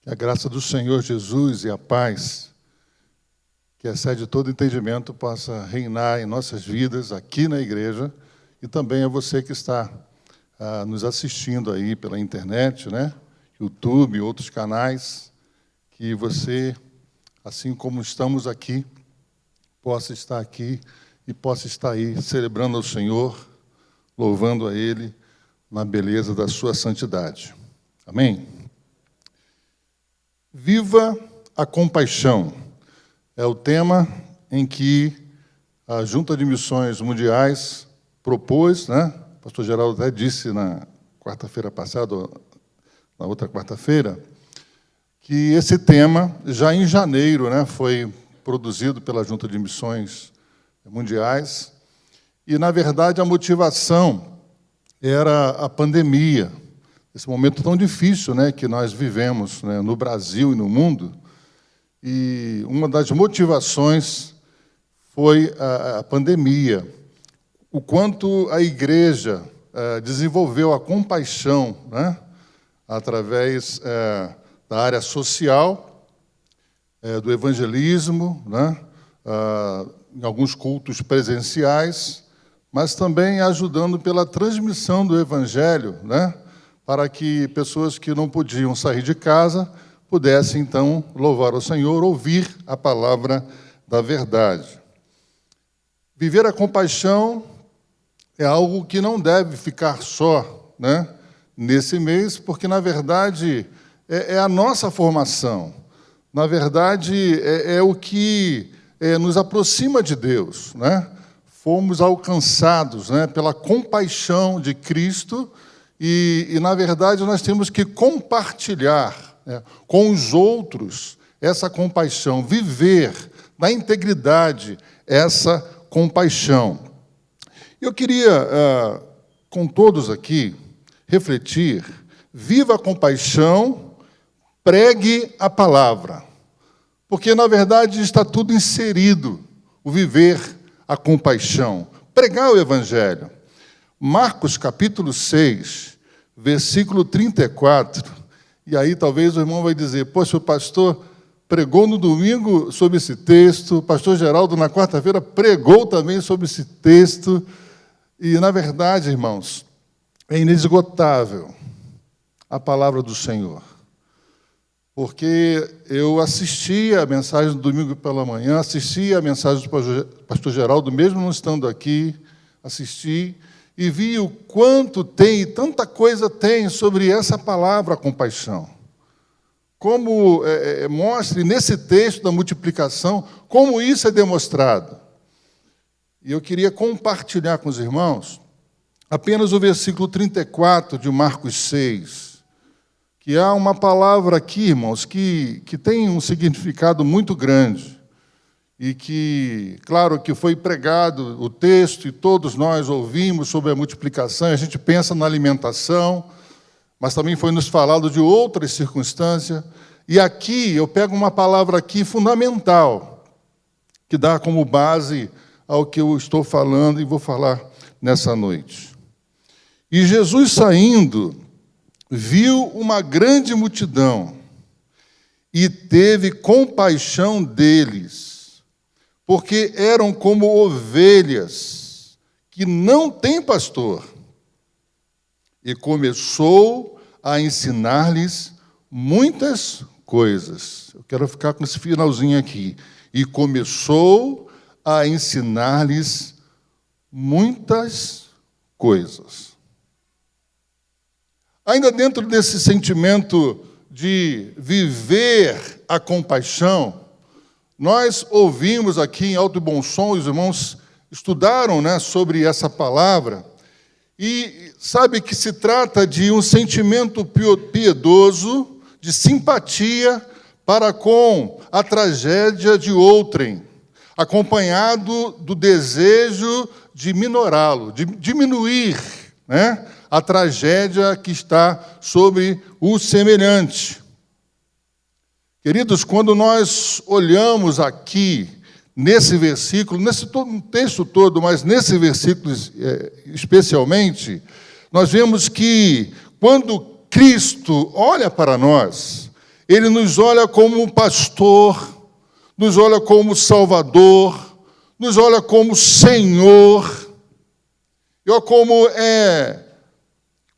Que a graça do Senhor Jesus e a paz, que excede todo entendimento, possa reinar em nossas vidas, aqui na igreja, e também a você que está nos assistindo aí pela internet, né? YouTube, outros canais, que você, assim como estamos aqui, possa estar aqui e possa estar aí celebrando ao Senhor, louvando a Ele na beleza da sua santidade. Amém? Viva a compaixão é o tema em que a Junta de Missões Mundiais propôs, né? O pastor Geraldo até disse na quarta-feira passada, na outra quarta-feira, que esse tema, já em janeiro, né, foi produzido pela Junta de Missões Mundiais, e, na verdade, a motivação era a pandemia, esse momento tão difícil, né, que nós vivemos, né, no Brasil e no mundo, e uma das motivações foi a pandemia, o quanto a igreja desenvolveu a compaixão, né, através da área social, do evangelismo, né, em alguns cultos presenciais, mas também ajudando pela transmissão do evangelho, né, para que pessoas que não podiam sair de casa pudessem, então, louvar o Senhor, ouvir a palavra da verdade. Viver a compaixão é algo que não deve ficar só, né, nesse mês, porque, na verdade, é a nossa formação. Na verdade, é o que nos aproxima de Deus, né? Fomos alcançados, né, pela compaixão de Cristo e, na verdade, nós temos que compartilhar, né, com os outros essa compaixão, viver na integridade essa compaixão. Eu queria, com todos aqui, refletir: viva a compaixão, pregue a palavra. Porque, na verdade, está tudo inserido, o viver a compaixão, pregar o Evangelho. Marcos, capítulo 6, versículo 34, e aí talvez o irmão vai dizer: poxa, o pastor pregou no domingo sobre esse texto, o pastor Geraldo na quarta-feira pregou também sobre esse texto, e, na verdade, irmãos, é inesgotável a palavra do Senhor. Porque eu assisti a mensagem do domingo pela manhã, assisti a mensagem do pastor Geraldo, mesmo não estando aqui, assisti e vi o quanto tem, tanta coisa tem sobre essa palavra compaixão. Como mostra nesse texto da multiplicação, como isso é demonstrado. E eu queria compartilhar com os irmãos apenas o versículo 34 de Marcos 6, que há uma palavra aqui, irmãos, que tem um significado muito grande e que, claro, que foi pregado o texto e todos nós ouvimos sobre a multiplicação, a gente pensa na alimentação, mas também foi nos falado de outras circunstâncias. E aqui, eu pego uma palavra aqui fundamental, que dá como base ao que eu estou falando e vou falar nessa noite. E Jesus, saindo, viu uma grande multidão e teve compaixão deles, porque eram como ovelhas que não têm pastor. E começou a ensinar-lhes muitas coisas. Eu quero ficar com esse finalzinho aqui. E começou a ensinar-lhes muitas coisas. Ainda dentro desse sentimento de viver a compaixão, nós ouvimos aqui em alto e bom som, os irmãos estudaram, né, sobre essa palavra, e sabe que se trata de um sentimento piedoso, de simpatia para com a tragédia de outrem, acompanhado do desejo de minorá-lo, de diminuir, né, a tragédia que está sobre o semelhante. Queridos, quando nós olhamos aqui, nesse versículo, nesse texto todo, mas nesse versículo especialmente, nós vemos que, quando Cristo olha para nós, Ele nos olha como pastor, nos olha como Salvador, nos olha como Senhor. E olha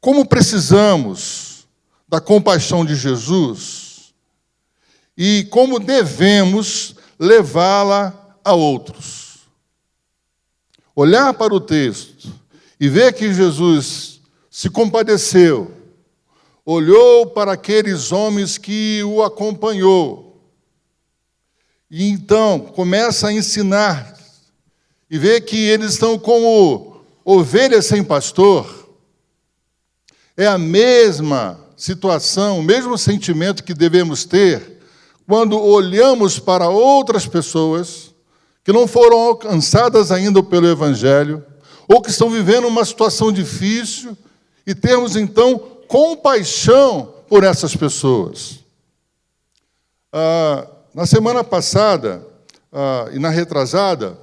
como precisamos da compaixão de Jesus e como devemos levá-la a outros. Olhar para o texto e ver que Jesus se compadeceu, olhou para aqueles homens que o acompanhou, e então começa a ensinar, e vê que eles estão como ovelhas sem pastor. É a mesma situação, o mesmo sentimento que devemos ter quando olhamos para outras pessoas que não foram alcançadas ainda pelo Evangelho, ou que estão vivendo uma situação difícil, e termos, então, compaixão por essas pessoas. Na semana passada e na retrasada,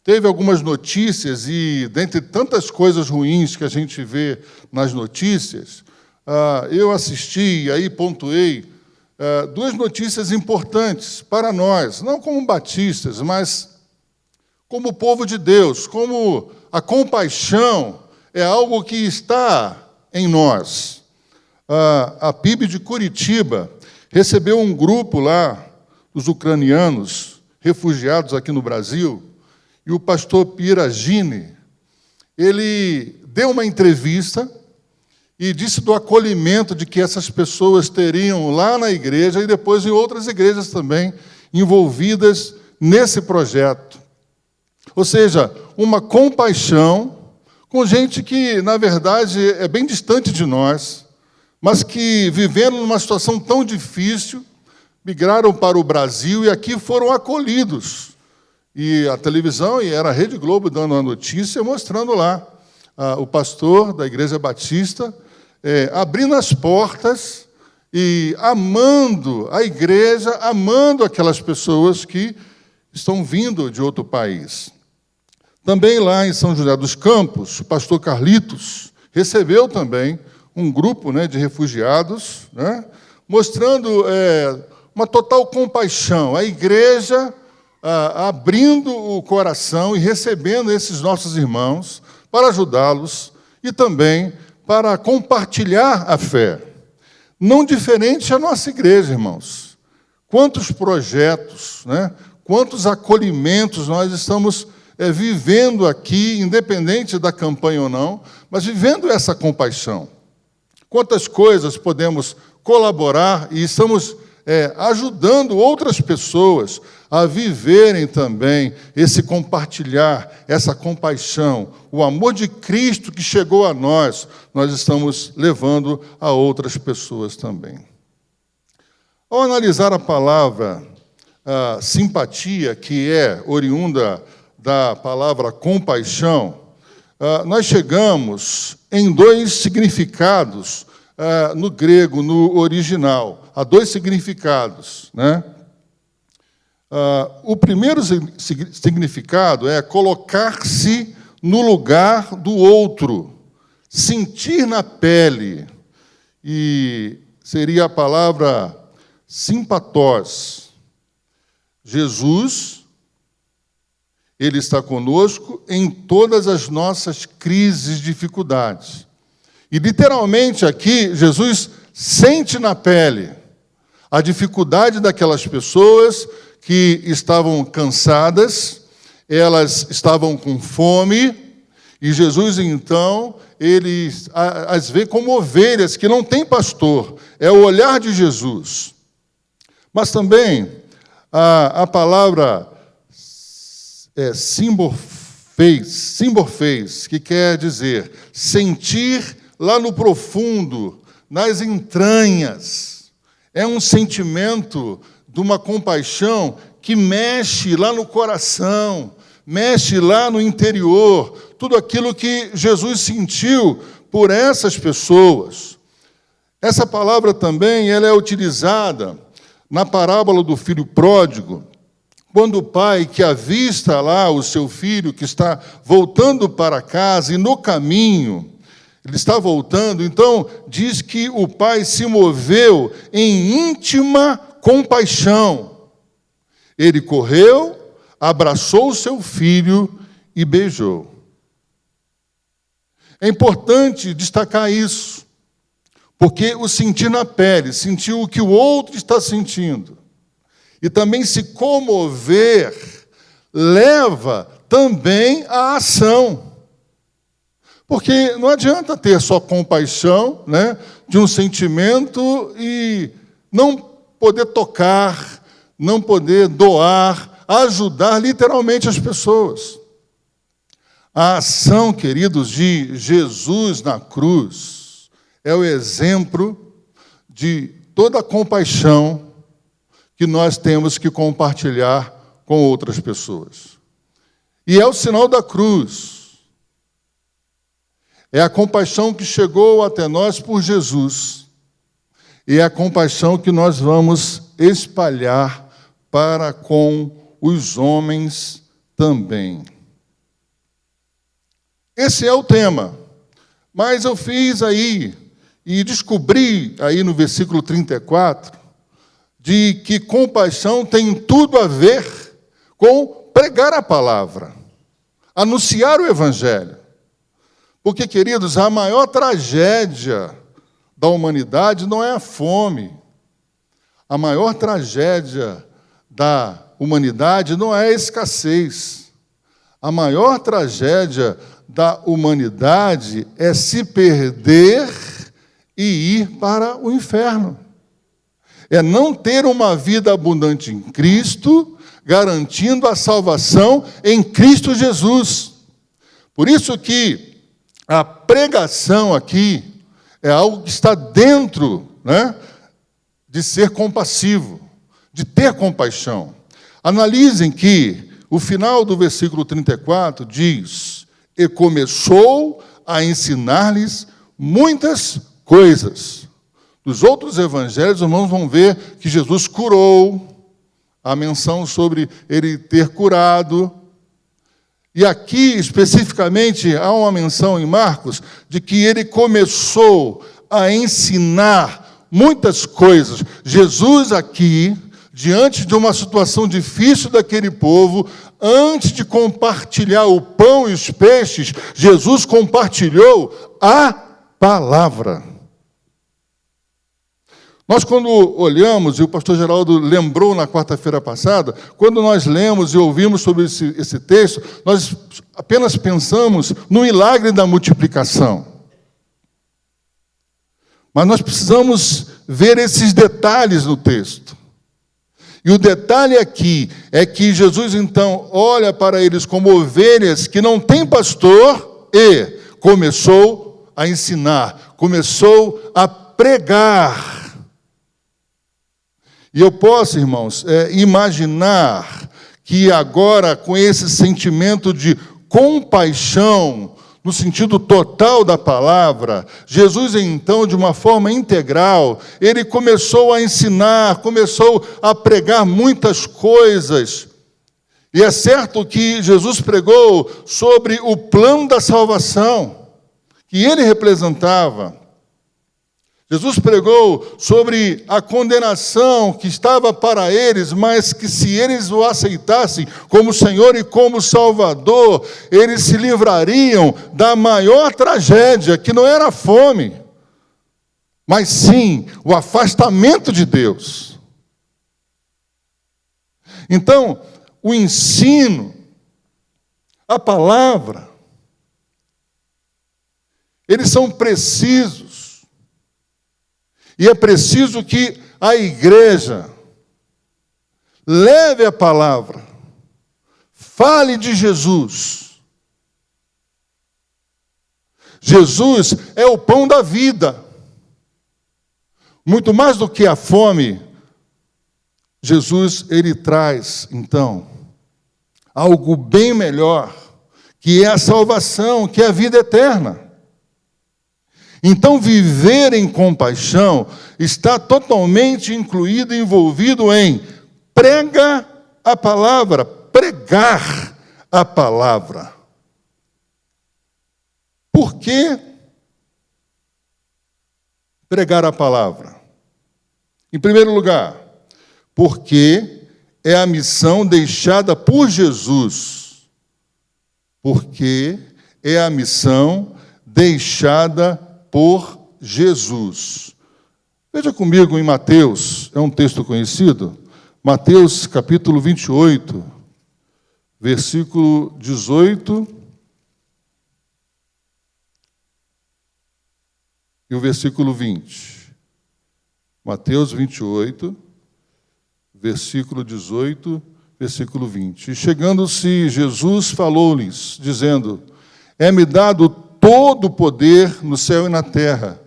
teve algumas notícias, e dentre tantas coisas ruins que a gente vê nas notícias, eu assisti e aí pontuei duas notícias importantes para nós, não como batistas, mas como povo de Deus, como a compaixão é algo que está em nós. A PIB de Curitiba recebeu um grupo lá, dos ucranianos, refugiados aqui no Brasil, e o pastor Piragini, ele deu uma entrevista e disse do acolhimento de que essas pessoas teriam lá na igreja e depois em outras igrejas também envolvidas nesse projeto. Ou seja, uma compaixão com gente que, na verdade, é bem distante de nós, mas que, vivendo numa situação tão difícil, migraram para o Brasil e aqui foram acolhidos. E a televisão, e era a Rede Globo dando a notícia, mostrando lá o pastor da Igreja Batista abrindo as portas e amando a igreja, amando aquelas pessoas que estão vindo de outro país. Também lá em São José dos Campos, o pastor Carlitos recebeu também um grupo de refugiados, mostrando uma total compaixão. A igreja abrindo o coração e recebendo esses nossos irmãos para ajudá-los e também para compartilhar a fé. Não diferente a nossa igreja, irmãos. Quantos projetos, quantos acolhimentos nós estamos vivendo aqui, independente da campanha ou não, mas vivendo essa compaixão. Quantas coisas podemos colaborar e estamos ajudando outras pessoas a viverem também esse compartilhar, essa compaixão, o amor de Cristo que chegou a nós estamos levando a outras pessoas também. Ao analisar a palavra simpatia, que é oriunda da palavra compaixão, nós chegamos em dois significados no grego, no original. Há dois significados, o primeiro significado é colocar-se no lugar do outro, sentir na pele, e seria a palavra simpatós. Jesus, Ele está conosco em todas as nossas crises, dificuldades. E, literalmente, aqui, Jesus sente na pele a dificuldade daquelas pessoas que estavam cansadas, elas estavam com fome, e Jesus, então, ele as vê como ovelhas que não têm pastor. É o olhar de Jesus. Mas também a palavra simborfez, que quer dizer sentir lá no profundo, nas entranhas. É um sentimento de uma compaixão que mexe lá no coração, mexe lá no interior, tudo aquilo que Jesus sentiu por essas pessoas. Essa palavra também ela é utilizada na parábola do filho pródigo, quando o pai que avista lá o seu filho que está voltando para casa e no caminho Ele está voltando, então diz que o pai se moveu em íntima compaixão. Ele correu, abraçou seu filho e beijou. É importante destacar isso, porque o sentir na pele, sentir o que o outro está sentindo, e também se comover, leva também à ação. Porque não adianta ter só compaixão, né, de um sentimento e não poder tocar, não poder doar, ajudar literalmente as pessoas. A ação, queridos, de Jesus na cruz é o exemplo de toda a compaixão que nós temos que compartilhar com outras pessoas. E é o sinal da cruz. É a compaixão que chegou até nós por Jesus. E é a compaixão que nós vamos espalhar para com os homens também. Esse é o tema. Mas eu fiz aí, e descobri aí no versículo 34, de que compaixão tem tudo a ver com pregar a palavra, anunciar o evangelho. Porque, queridos, a maior tragédia da humanidade não é a fome. A maior tragédia da humanidade não é a escassez. A maior tragédia da humanidade é se perder e ir para o inferno. É não ter uma vida abundante em Cristo, garantindo a salvação em Cristo Jesus. Por isso que a pregação aqui é algo que está dentro, né, de ser compassivo, de ter compaixão. Analisem que o final do versículo 34 diz: e começou a ensinar-lhes muitas coisas. Nos outros evangelhos, os irmãos vão ver que Jesus curou, a menção sobre ele ter curado. E aqui, especificamente, há uma menção em Marcos de que ele começou a ensinar muitas coisas. Jesus aqui, diante de uma situação difícil daquele povo, antes de compartilhar o pão e os peixes, Jesus compartilhou a palavra. Nós, quando olhamos, e o pastor Geraldo lembrou na quarta-feira passada, quando nós lemos e ouvimos sobre esse texto, nós apenas pensamos no milagre da multiplicação. Mas nós precisamos ver esses detalhes no texto. E o detalhe aqui é que Jesus, então, olha para eles como ovelhas que não têm pastor e começou a ensinar, começou a pregar. E eu posso, irmãos, imaginar que agora, com esse sentimento de compaixão, no sentido total da palavra, Jesus, então, de uma forma integral, ele começou a ensinar, começou a pregar muitas coisas. E é certo que Jesus pregou sobre o plano da salvação, que ele representava. Jesus pregou sobre a condenação que estava para eles, mas que se eles o aceitassem como Senhor e como Salvador, eles se livrariam da maior tragédia, que não era a fome, mas sim o afastamento de Deus. Então, o ensino, a palavra, eles são precisos. E é preciso que a igreja leve a palavra, fale de Jesus. Jesus é o pão da vida. Muito mais do que a fome, Jesus, ele traz, então, algo bem melhor, que é a salvação, que é a vida eterna. Então, viver em compaixão está totalmente incluído, envolvido em prega a palavra, pregar a palavra. Por quê? pregar a palavra? Em primeiro lugar, porque é a missão deixada por Jesus. Porque é a missão deixada por Jesus. Veja comigo em Mateus, é um texto conhecido, Mateus capítulo 28, versículo 18 e o versículo 20. Mateus 28, versículo 18, versículo 20. E chegando-se, Jesus falou-lhes, dizendo: é-me dado todo o poder no céu e na terra.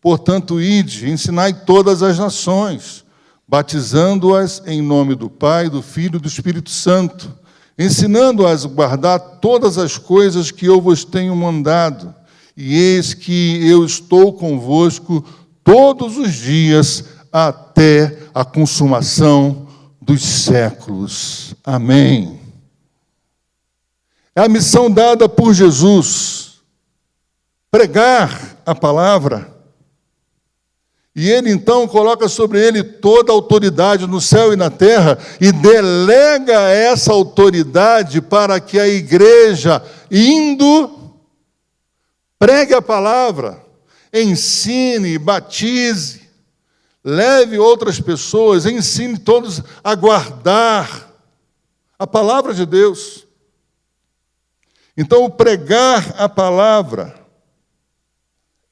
Portanto, ide, ensinai todas as nações, batizando-as em nome do Pai, do Filho e do Espírito Santo, ensinando-as a guardar todas as coisas que eu vos tenho mandado. E eis que eu estou convosco todos os dias até a consumação dos séculos. Amém. É a missão dada por Jesus, pregar a palavra. E ele, então, coloca sobre ele toda a autoridade no céu e na terra e delega essa autoridade para que a igreja, indo, pregue a palavra, ensine, batize, leve outras pessoas, ensine todos a guardar a palavra de Deus. Então, o pregar a palavra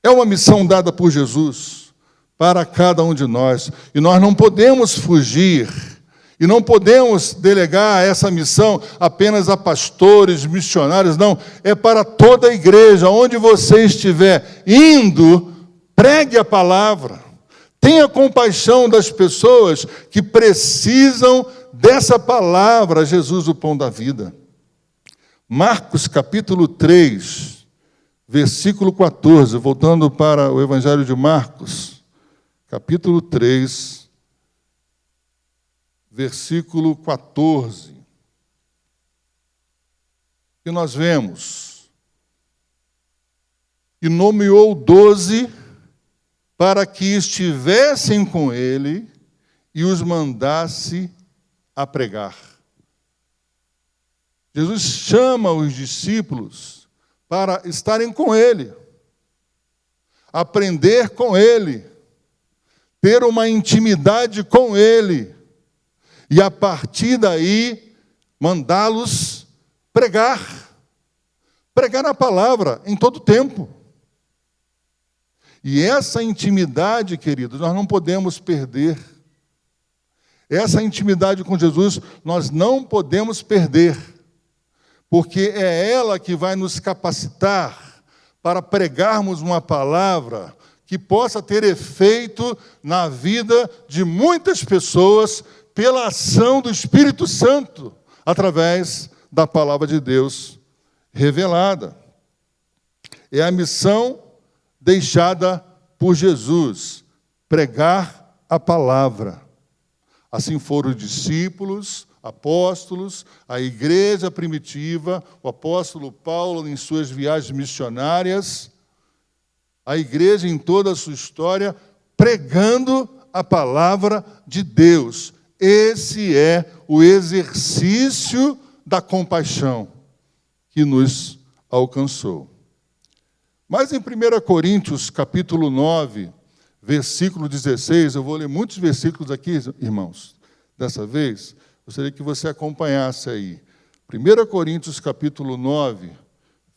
é uma missão dada por Jesus para cada um de nós. E nós não podemos fugir, e não podemos delegar essa missão apenas a pastores, missionários, não. É para toda a igreja, onde você estiver indo, pregue a palavra. Tenha compaixão das pessoas que precisam dessa palavra, Jesus, o pão da vida. Marcos, capítulo 3, versículo 14, voltando para o Evangelho de Marcos, capítulo 3, versículo 14, que nós vemos: e nomeou 12 para que estivessem com ele e os mandasse a pregar. Jesus chama os discípulos para estarem com ele, aprender com ele, ter uma intimidade com ele, e a partir daí mandá-los pregar a palavra em todo tempo. E essa intimidade, queridos, nós não podemos perder. Essa intimidade com Jesus nós não podemos perder, porque é ela que vai nos capacitar para pregarmos uma palavra que possa ter efeito na vida de muitas pessoas pela ação do Espírito Santo, através da palavra de Deus revelada. É a missão deixada por Jesus, pregar a palavra. Assim foram os discípulos, apóstolos, a igreja primitiva, o apóstolo Paulo em suas viagens missionárias, a igreja em toda a sua história, pregando a palavra de Deus. Esse é o exercício da compaixão que nos alcançou. Mas em 1 Coríntios, capítulo 9, versículo 16, eu vou ler muitos versículos aqui, irmãos, dessa vez, gostaria que você acompanhasse aí. 1 Coríntios, capítulo 9,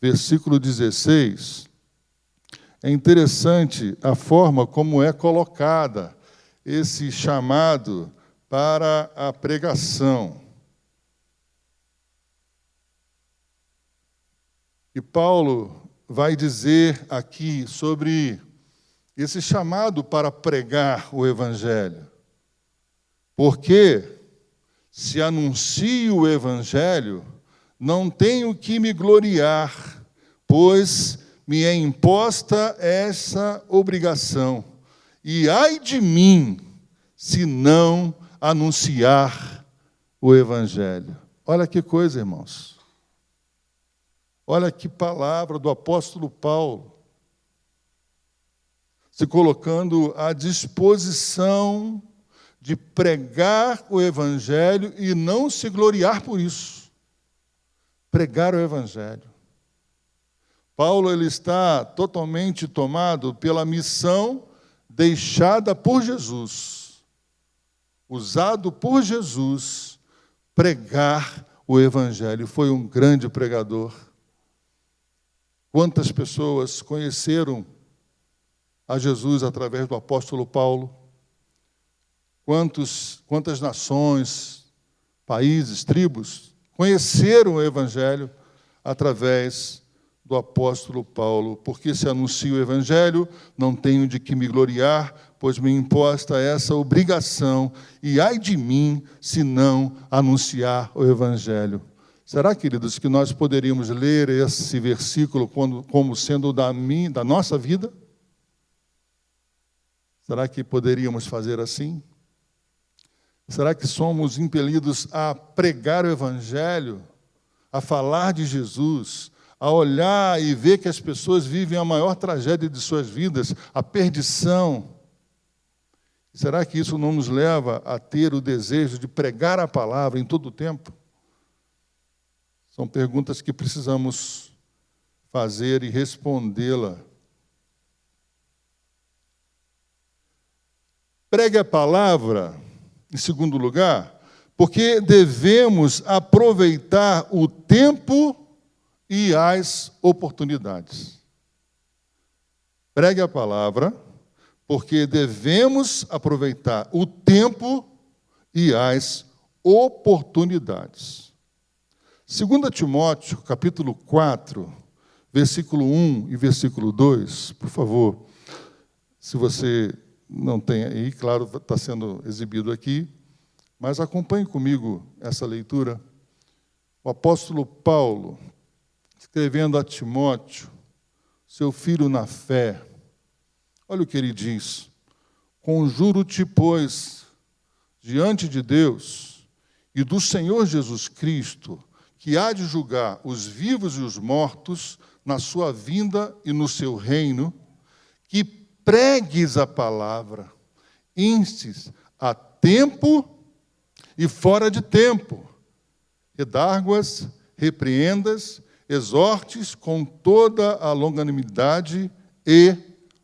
versículo 16, é interessante a forma como é colocada esse chamado para a pregação. E Paulo vai dizer aqui sobre esse chamado para pregar o Evangelho. Porque se anuncio o Evangelho, não tenho que me gloriar, pois me é imposta essa obrigação. E ai de mim, se não anunciar o Evangelho. Olha que coisa, irmãos. Olha que palavra do apóstolo Paulo. se colocando à disposição de pregar o Evangelho e não se gloriar por isso. Pregar o Evangelho. Paulo ele está totalmente tomado pela missão deixada por Jesus, usado por Jesus, pregar o Evangelho. Foi um grande pregador. Quantas pessoas conheceram a Jesus através do apóstolo Paulo? Quantas nações, países, tribos conheceram o Evangelho através do apóstolo Paulo? Porque se anuncio o Evangelho, não tenho de que me gloriar, pois me imposta essa obrigação, e ai de mim se não anunciar o Evangelho. Será, queridos, que nós poderíamos ler esse versículo como sendo da nossa vida? Será que poderíamos fazer assim? Será que somos impelidos a pregar o Evangelho, a falar de Jesus, a olhar e ver que as pessoas vivem a maior tragédia de suas vidas, a perdição? Será que isso não nos leva a ter o desejo de pregar a palavra em todo o tempo? São perguntas que precisamos fazer e respondê-la. Pregue a palavra, em segundo lugar, porque devemos aproveitar o tempo e as oportunidades. Pregue a palavra, porque devemos aproveitar o tempo e as oportunidades. 2 Timóteo, capítulo 4, versículo 1 e versículo 2, por favor, se você não tem aí, claro, está sendo exibido aqui, mas acompanhe comigo essa leitura. O apóstolo Paulo, escrevendo a Timóteo, seu filho na fé, olha o que ele diz: conjuro-te, pois, diante de Deus e do Senhor Jesus Cristo, que há de julgar os vivos e os mortos na sua vinda e no seu reino, que pregues a palavra, instes a tempo e fora de tempo, redarguas, repreendas, exortes com toda a longanimidade e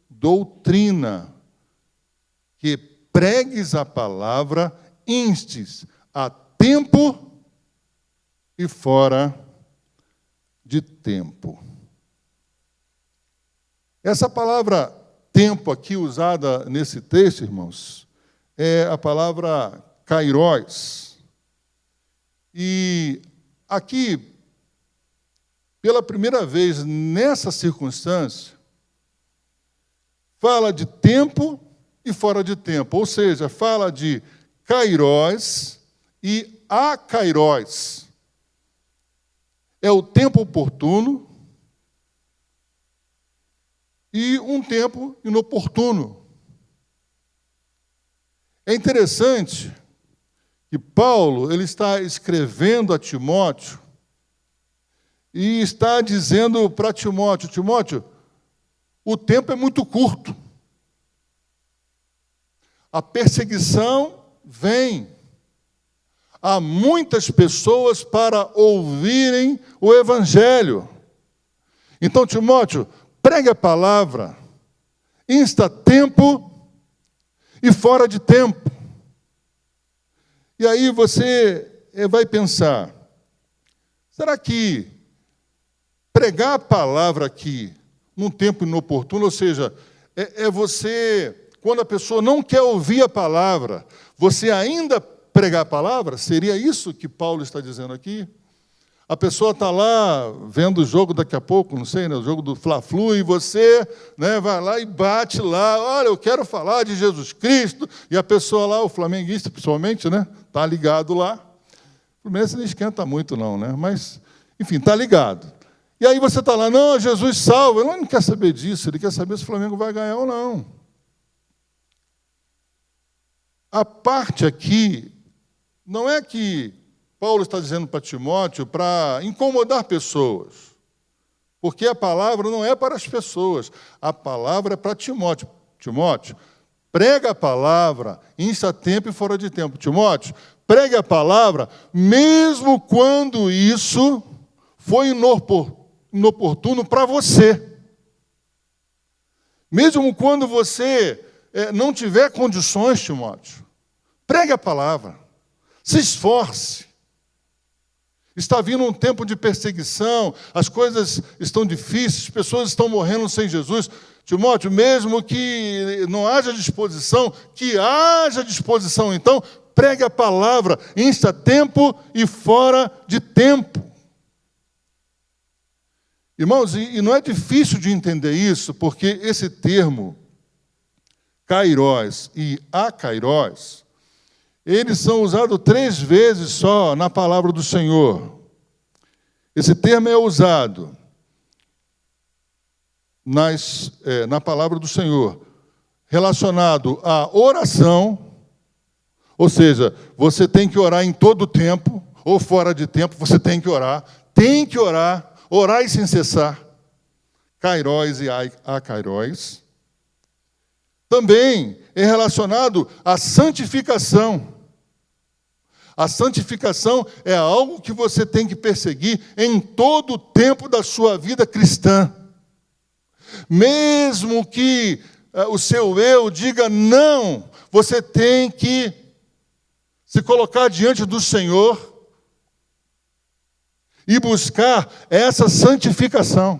doutrina, que pregues a palavra, instes a tempo e fora de tempo. Essa palavra tempo aqui usada nesse texto, irmãos, é a palavra kairos. E aqui, pela primeira vez nessa circunstância, fala de tempo e fora de tempo, ou seja, fala de kairos e akairos. É o tempo oportuno e um tempo inoportuno. É interessante que Paulo ele está escrevendo a Timóteo e está dizendo para Timóteo: Timóteo, o tempo é muito curto. A perseguição vem. Há muitas pessoas para ouvirem o Evangelho. Então, Timóteo, pregue a palavra, insta tempo e fora de tempo. E aí você vai pensar, será que pregar a palavra aqui, num tempo inoportuno, ou seja, é você, quando a pessoa não quer ouvir a palavra, você ainda pregar a palavra? Seria isso que Paulo está dizendo aqui? A pessoa está lá vendo o jogo daqui a pouco, não sei, né, o jogo do Fla-Flu, e você, né, vai lá e bate lá, olha, eu quero falar de Jesus Cristo, e a pessoa lá, o flamenguista principalmente, né, está ligado lá. O Fluminense não esquenta muito não, né, mas, enfim, está ligado. E aí você está lá, não, Jesus salva. Ele não quer saber disso, ele quer saber se o Flamengo vai ganhar ou não. A parte aqui não é que Paulo está dizendo para Timóteo para incomodar pessoas, porque a palavra não é para as pessoas, a palavra é para Timóteo. Timóteo, prega a palavra, insta a tempo e fora de tempo. Timóteo, pregue a palavra, mesmo quando isso foi inoportuno para você. Mesmo quando você não tiver condições, Timóteo, pregue a palavra, se esforce. Está vindo um tempo de perseguição, as coisas estão difíceis, pessoas estão morrendo sem Jesus. Timóteo, mesmo que não haja disposição, que haja disposição, então, pregue a palavra, insta a tempo e fora de tempo. Irmãos, e não é difícil de entender isso, porque esse termo, kairós e akairós, eles são usados 3 vezes só na palavra do Senhor. Esse termo é usado na palavra do Senhor, relacionado à oração, ou seja, você tem que orar em todo tempo, ou fora de tempo, você tem que orar, orai sem cessar, kairós e akairós. Também é relacionado à santificação. A santificação é algo que você tem que perseguir em todo o tempo da sua vida cristã. Mesmo que o seu eu diga não, você tem que se colocar diante do Senhor e buscar essa santificação.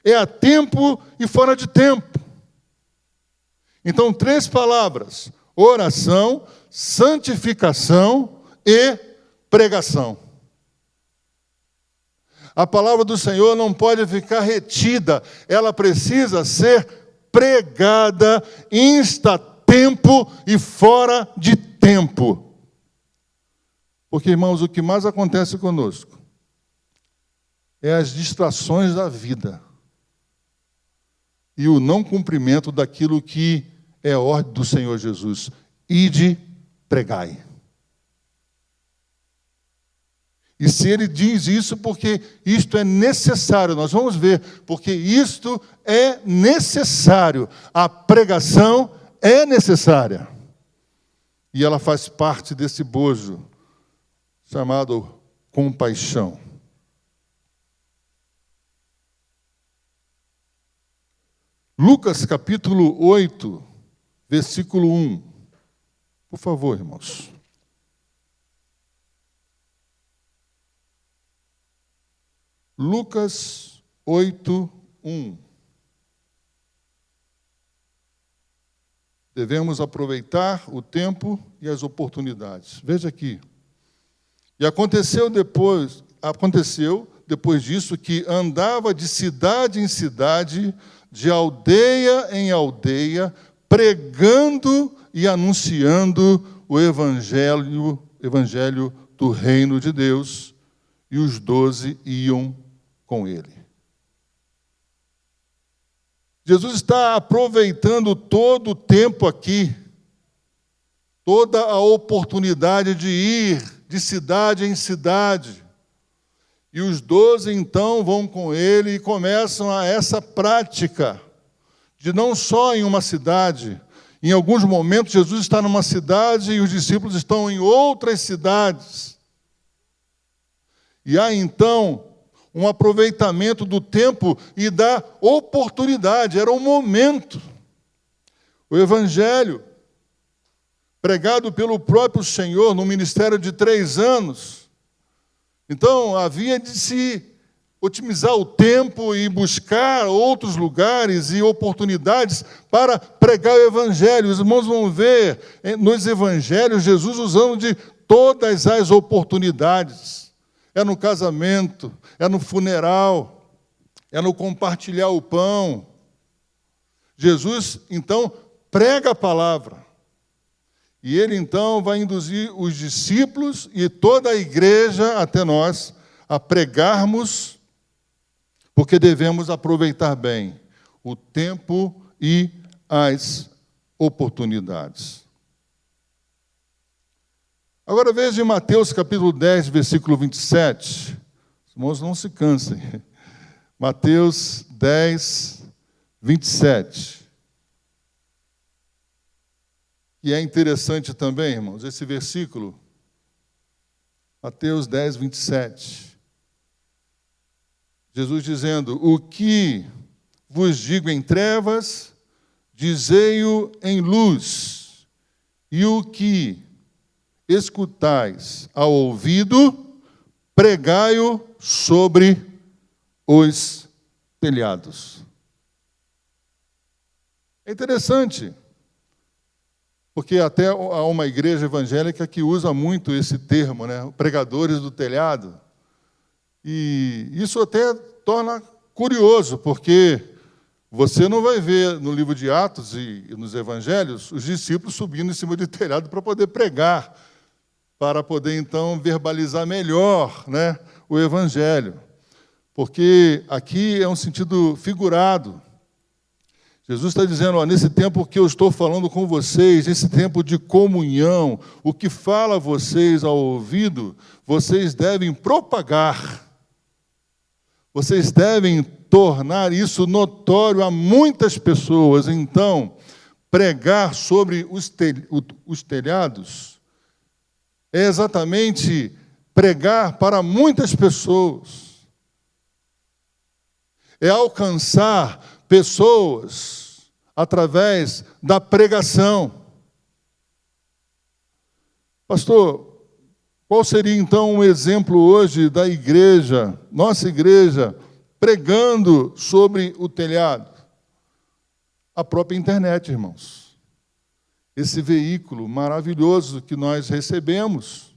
É a tempo e fora de tempo. Então, 3 palavras: oração, santificação e pregação. A palavra do Senhor não pode ficar retida, ela precisa ser pregada, insta tempo e fora de tempo. Porque, irmãos, o que mais acontece conosco é as distrações da vida e o não cumprimento daquilo que é a ordem do Senhor Jesus. Ide, pregai. E se ele diz isso, porque isto é necessário, nós vamos ver, porque isto é necessário, a pregação é necessária. E ela faz parte desse bojo chamado compaixão. Lucas capítulo 8, versículo 1. Por favor, irmãos. Lucas 8, 1. Devemos aproveitar o tempo e as oportunidades. Veja aqui. E aconteceu depois disso que andava de cidade em cidade, de aldeia em aldeia, pregando e anunciando o evangelho do reino de Deus, e os 12 iam com ele. Jesus está aproveitando todo o tempo aqui, toda a oportunidade de ir de cidade em cidade. E os 12, então, vão com ele e começam essa prática de não só em uma cidade. Em alguns momentos, Jesus está numa cidade e os discípulos estão em outras cidades. E há, então, um aproveitamento do tempo e da oportunidade. Era o momento. O Evangelho, pregado pelo próprio Senhor no ministério de 3 anos. Então, havia de se otimizar o tempo e buscar outros lugares e oportunidades para pregar o Evangelho. Os irmãos vão ver nos Evangelhos Jesus usando de todas as oportunidades. É no casamento, é no funeral, é no compartilhar o pão. Jesus, então, prega a palavra. E ele, então, vai induzir os discípulos e toda a igreja, até nós, a pregarmos, porque devemos aproveitar bem o tempo e as oportunidades. Agora veja em Mateus capítulo 10, versículo 27. Os irmãos não se cansem. Mateus 10, 27. E é interessante também, irmãos, esse versículo, Mateus 10, 27. Jesus dizendo: o que vos digo em trevas, dizei-o em luz, e o que escutais ao ouvido, pregai-o sobre os telhados. É interessante, porque até há uma igreja evangélica que usa muito esse termo, né? Pregadores do telhado. E isso até torna curioso, porque você não vai ver no livro de Atos e nos evangelhos os discípulos subindo em cima de telhado para poder pregar, para poder, então, verbalizar melhor, né, o evangelho. Porque aqui é um sentido figurado. Jesus está dizendo, ó, nesse tempo que eu estou falando com vocês, nesse tempo de comunhão, o que fala a vocês ao ouvido, vocês devem propagar. Vocês devem tornar isso notório a muitas pessoas. Então, pregar sobre os telhados é exatamente pregar para muitas pessoas. É alcançar pessoas através da pregação. Pastor, qual seria, então, um exemplo hoje da igreja, nossa igreja, pregando sobre o telhado? A própria internet, irmãos. Esse veículo maravilhoso que nós recebemos,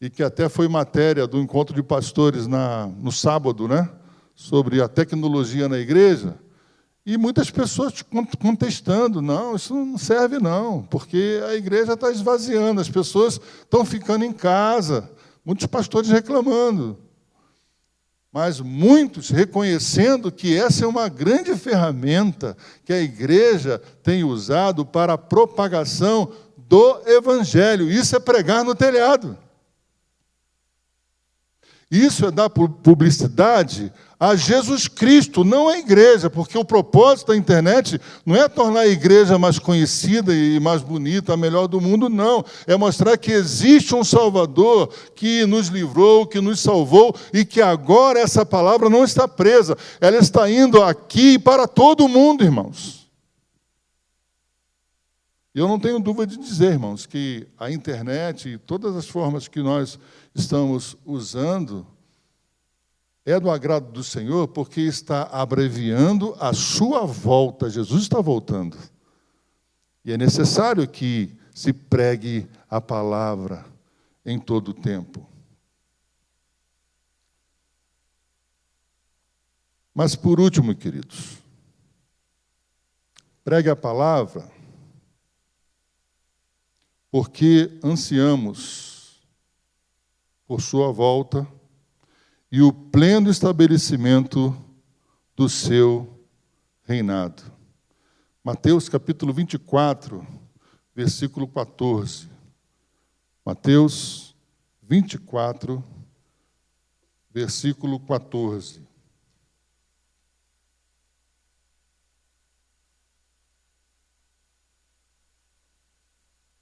e que até foi matéria do encontro de pastores no sábado, né? Sobre a tecnologia na igreja, e muitas pessoas contestando, não, isso não serve não, porque a igreja está esvaziando, as pessoas estão ficando em casa, muitos pastores reclamando, mas muitos reconhecendo que essa é uma grande ferramenta que a igreja tem usado para a propagação do evangelho. Isso é pregar no telhado. Isso é dar publicidade a Jesus Cristo, não à igreja, porque o propósito da internet não é tornar a igreja mais conhecida e mais bonita, a melhor do mundo, não. É mostrar que existe um Salvador que nos livrou, que nos salvou, e que agora essa palavra não está presa, ela está indo aqui para todo mundo, irmãos. Eu não tenho dúvida de dizer, irmãos, que a internet e todas as formas que nós estamos usando é do agrado do Senhor, porque está abreviando a sua volta. Jesus está voltando. E é necessário que se pregue a palavra em todo o tempo. Mas, por último, queridos, pregue a palavra porque ansiamos por sua volta e o pleno estabelecimento do seu reinado. Mateus capítulo 24, versículo 14. Mateus 24, versículo 14.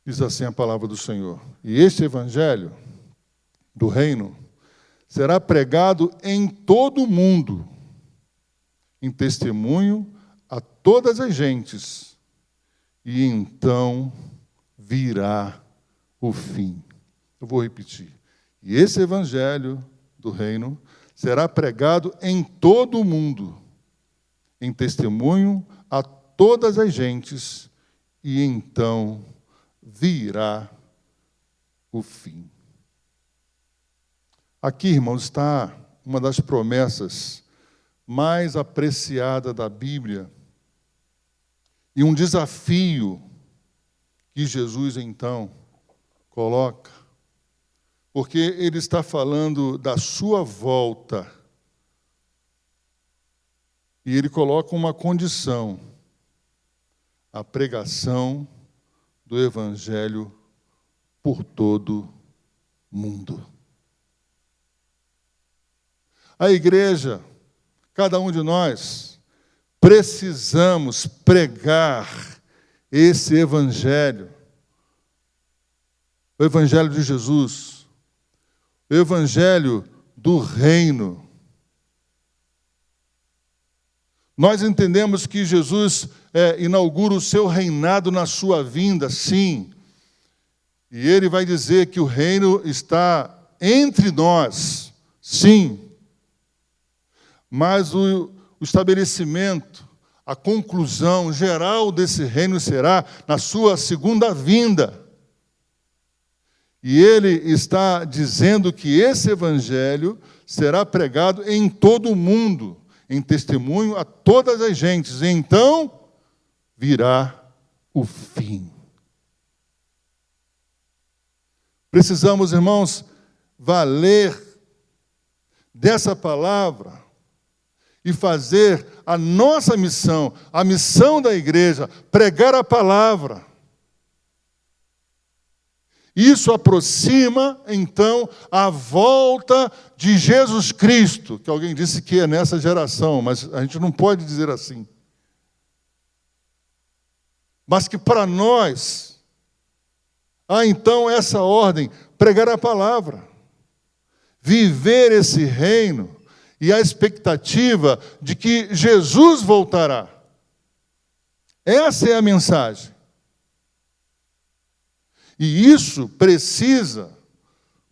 Diz assim a palavra do Senhor: e este evangelho do reino será pregado em todo o mundo, em testemunho a todas as gentes, e então virá o fim. Eu vou repetir. E esse evangelho do reino será pregado em todo o mundo, em testemunho a todas as gentes, e então virá o fim. Aqui, irmãos, está uma das promessas mais apreciadas da Bíblia e um desafio que Jesus, então, coloca, porque ele está falando da sua volta e ele coloca uma condição: a pregação do Evangelho por todo mundo. A igreja, cada um de nós, precisamos pregar esse evangelho, o evangelho de Jesus, o evangelho do reino. Nós entendemos que Jesus inaugura o seu reinado na sua vinda, sim. E ele vai dizer que o reino está entre nós, sim. Mas o estabelecimento, a conclusão geral desse reino será na sua segunda vinda. E ele está dizendo que esse evangelho será pregado em todo o mundo, em testemunho a todas as gentes. Então virá o fim. Precisamos, irmãos, valer dessa palavra e fazer a nossa missão, a missão da igreja, pregar a palavra. Isso aproxima, então, a volta de Jesus Cristo, que alguém disse que é nessa geração, mas a gente não pode dizer assim. Mas que para nós, há então essa ordem, pregar a palavra, viver esse reino e a expectativa de que Jesus voltará. Essa é a mensagem. E isso precisa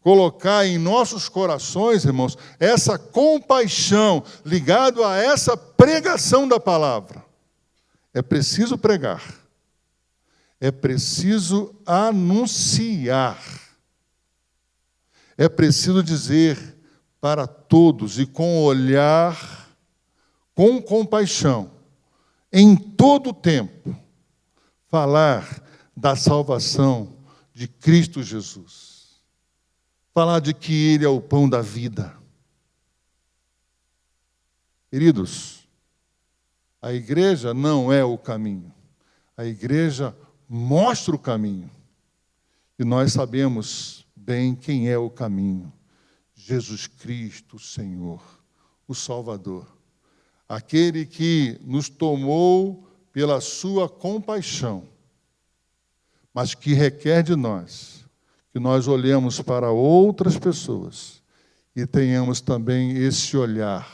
colocar em nossos corações, irmãos, essa compaixão ligada a essa pregação da palavra. É preciso pregar. É preciso anunciar. É preciso dizer para todos e com olhar, com compaixão, em todo o tempo, falar da salvação de Cristo Jesus. Falar de que Ele é o pão da vida. Queridos, a igreja não é o caminho. A igreja mostra o caminho. E nós sabemos bem quem é o caminho. Jesus Cristo, o Senhor, o Salvador. Aquele que nos tomou pela sua compaixão, mas que requer de nós que nós olhemos para outras pessoas e tenhamos também esse olhar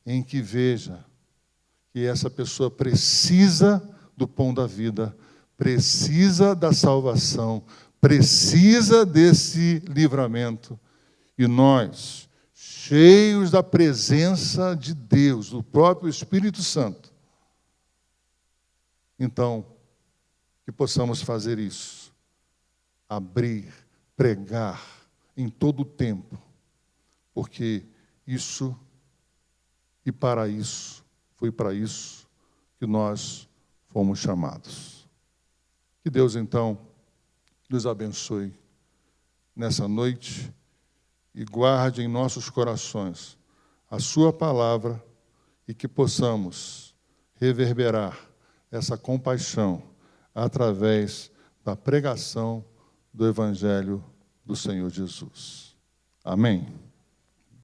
em que veja que essa pessoa precisa do pão da vida, precisa da salvação, precisa desse livramento. E nós, cheios da presença de Deus, do próprio Espírito Santo, então, que possamos fazer isso, abrir, pregar em todo o tempo, porque isso e para isso, foi para isso que nós fomos chamados. Que Deus, então, nos abençoe nessa noite e guarde em nossos corações a sua palavra e que possamos reverberar essa compaixão através da pregação do Evangelho do Senhor Jesus. Amém.